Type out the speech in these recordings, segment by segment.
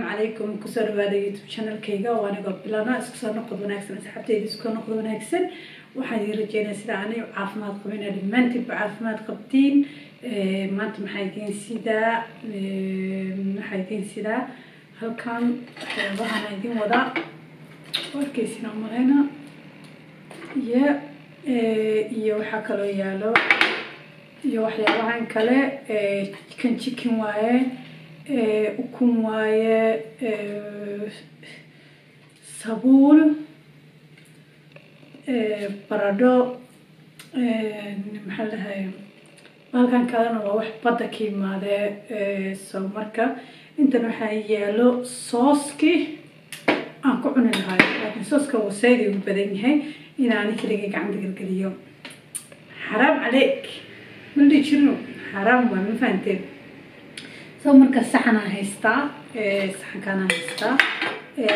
عليكم كسر هذا يوتيوب شانل كيغا وانا قبلنا اسكسر نقد وناكسن اسحبتي اسكو نقد وناكسن waxaan rajeynayaa sida aanay caafimaad qabina dhimaantii caafimaad qabtiin maanta maxay idin sidaa halkan waxaan idin wadaa warkeysina umaleyna iyo waxa kale yaalo iyo waxyaabahan kale kan chicken waaye ukun waaye sabuul baradho maxaa lahaay halkan kalena waa wax badda ka yimaade soo marka intan waxaa yaalo sooski aan ku cuni lahay laakiin sooska wasaydi u badan yahay inaan kaliya gacanta galgaliyo xaraam caleek maldi jirno xaraam waa ma fahanteen soo marka saxan aan haystaa saxankaan aan haystaa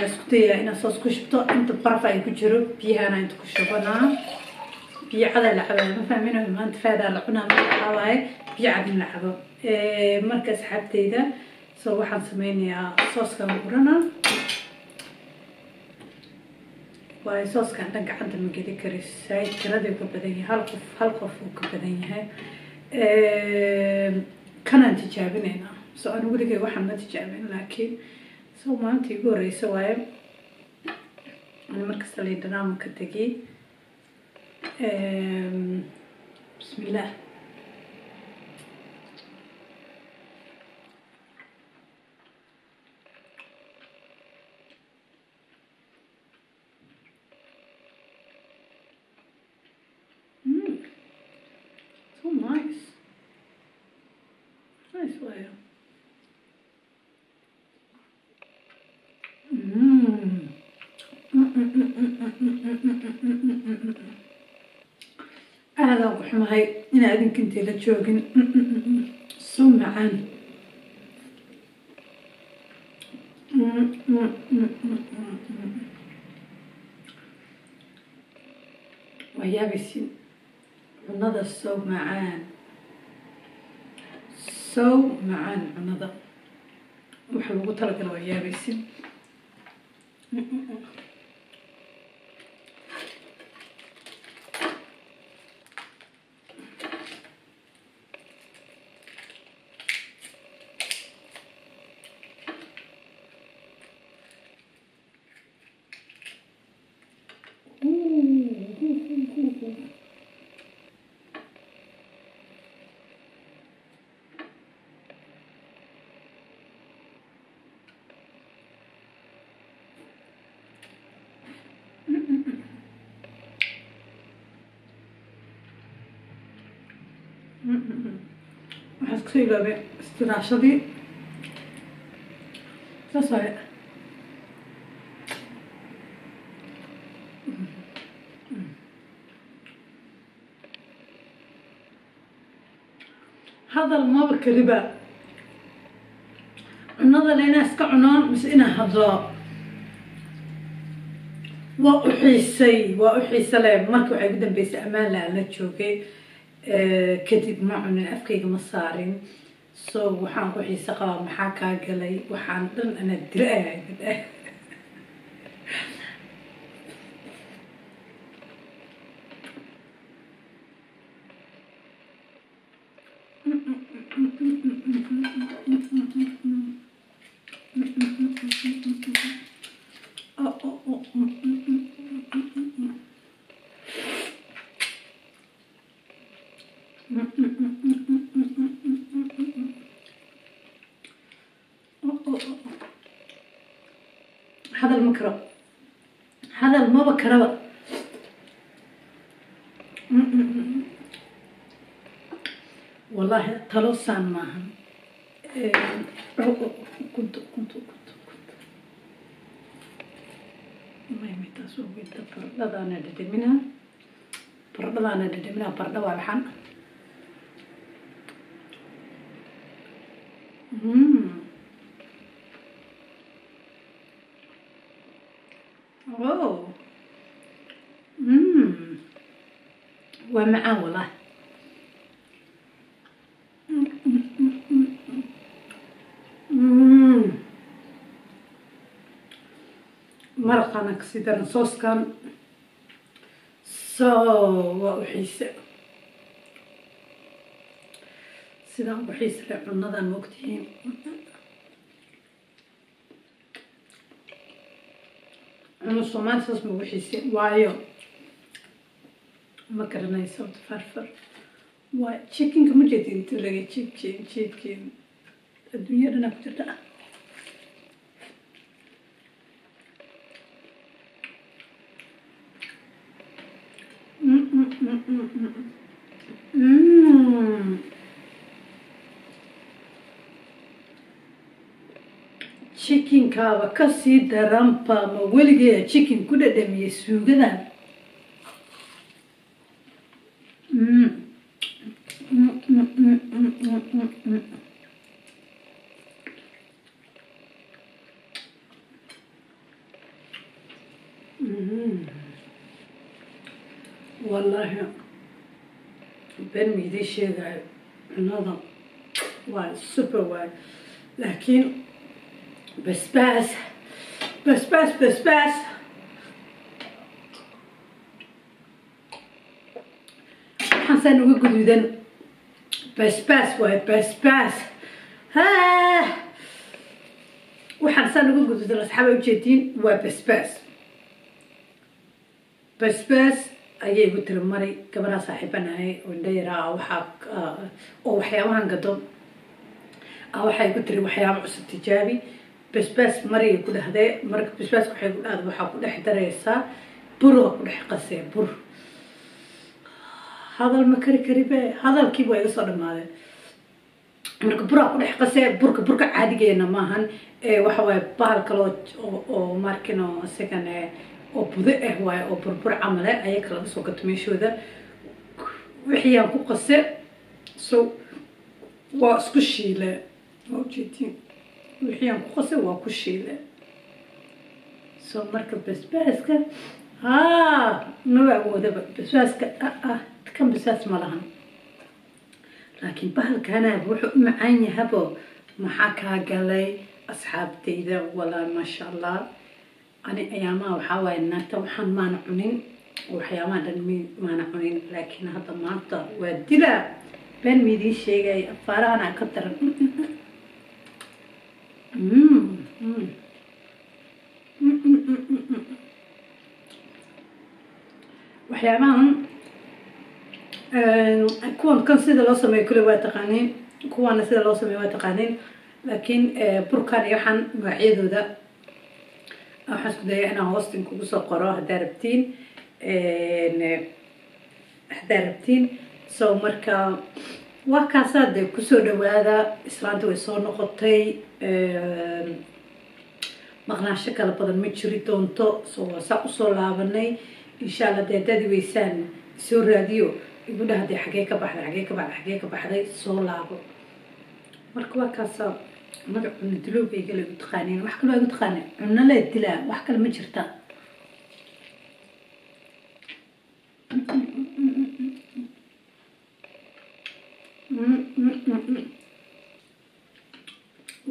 isku dayaa inaan soos ku shubto inta baraf ay ku jiro biyahana inta ku shubanaa biyo cada la cabo ma fahminayo maanta faadaa la cunaa maxaa waaye biyo cad in la cabo marka asxaabteyda soo waxaan sameynayaa sooskan guranaa waayo sooskan dhan gacanta ma geli kari said tiradii ka badan yahay hal qof uu ka badan yahay kanaan tijaabinaynaa soo aan weligay waxaan ma tijaabin laakiin soo maanta igu horeysa waaye ani markasta liindhanaan ka tegay bismillah so nice way أنا وحماي إن أذن كنت لا تشوفين سمعان ويا بسين ونضى السمعان سمعان ونضى وحلو ترك ويا بسين waxaad kusoo iloobe istiraashadii saas waaye hadal maba kaliba cunadana inaa iska cuno mise inaa hadlo waa u xiise le marka waxay ugu dambeysay ammaan la la joogay kadib ma cunin afkayga ma saarin soo waxaan ku xiise qabaa maxaa kaa galay waxaan dhan ana dira ahayd هذا المبكرة والله تلوسان معهم كنت ما يمتاسو بيت فردا أنا ددمنا فردا والحن أوه ومعاه والله maraqana kasii daran sooskan waa u xiise sidaan ugu xiise leh cunadan ma ogtihiin cuno Soomaali saas ma ugu xiise waayo ma garanayso farfar waa chickenka ma jeedin inta laga chicken adduunya dhanaa ku jirta chickenkaaba kasii daranba ma weligeeda chicken ku dhadhamiyey suugadan والله بين ميدي شيء نظام واي سوبر واي لكن بس حسن وجودن بس واي بس ها وحسن وجودن أصحابي وجدين بس ayay igu tiri mari gabadha saaxiibanahay oo dheera oo waxyaabahan gado waxay igu tiri waxyaabo cusub tijaabi basbaas mari ku dhahdee marka basbaas waxay ku dhahday waxa ku dhex dareysaa bur ku dhex qasay bur hadal ma kari be hadalkii way iga soo dhamaaday marka bur ku dhex qasay burka caadigeena maahan waxa way bahal kale oo markino asagana oo budo waay oo burbur camale ayay kala soo gato meeshooda wixii aan ku qasay waa isku shiile oo jeedin wixii aan ku qasay waa ku shiile marka basbaaska ma awooda basbaaska kan basbaas ma lahan laakiin bahalkana wuxuu u macaan yahabo maxaa kaa galay asxaabtayda walaa maasha allah أنا أيامها وحاول ناتا وحن ما نعنين وحياما دنمي ما نعنين لكن هذا ما أنت ودلا بين ميدي شيء جاي فرانا كتر وحياما كون كان سيد الله سمي كل وقت قانين كون سيد الله سمي وقت قانين لكن بركان يحن بعيد ذا waxaan isku dayay inaan hosting kugu soo qoro haddaa rabtiin marka waa kaasaa dee kusoo dhawaada islaanta way soo noqotay maqnaasho kala badan ma jiri doonto waa saa usoo laabanay insha allah dee haddaad weysaan soo raadiyo igu dhaha dee xagee ka baxday soo laabo marka waa kaasaa magac cunno dilowgayga la igu taqaaniin wax kaloo igu taqaani cunno la dilaa wax kale ma jirta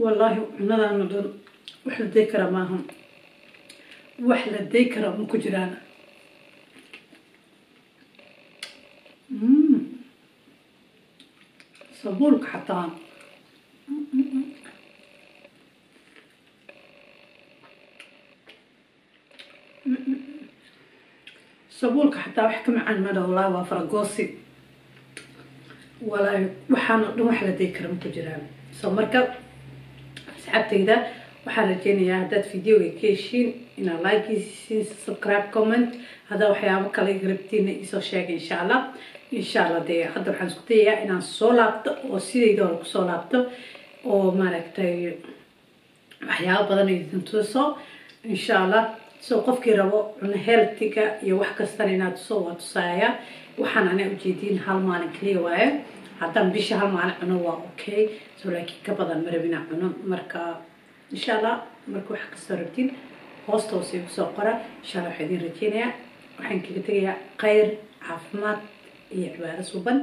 wallaahi cunnadaana dhan wax la day kara maaha wax la day kara ma ku jiraan sabuulka xataa sabuulka xataa wax ka macaan ma dhaw laa waa faragoosi walaa waxaana dhan wax la day kara ma ku jiraan marka asxaabtayda waxaan rajeynayaa haddaad videoga ka heshiin inaad like isiin subscribe comment haddaa waxyaabo kale rabtiina isoo sheega insha allah dee hadda waxaan isku dayayaa inaan soo laabto oo sidayda hore kusoo laabto oo maaragtay waxyaabo badan idin tuso insha allah qofkii rabo cuno healthiga iyo wax kastana inaad soo waa tusaaya waxaan ana ujeedin hal maalin kaliya waaye haddaan bisha hal maalin cuno waa okay laakiin ka badan ma rabina cuno marka insha allah marka wax kastoo rabtiin hoosta hoose igu soo qora insha allah waxaa idin rajeynayaa waxaan kaga tegayaa khayr caafimaad iyo cibaado suban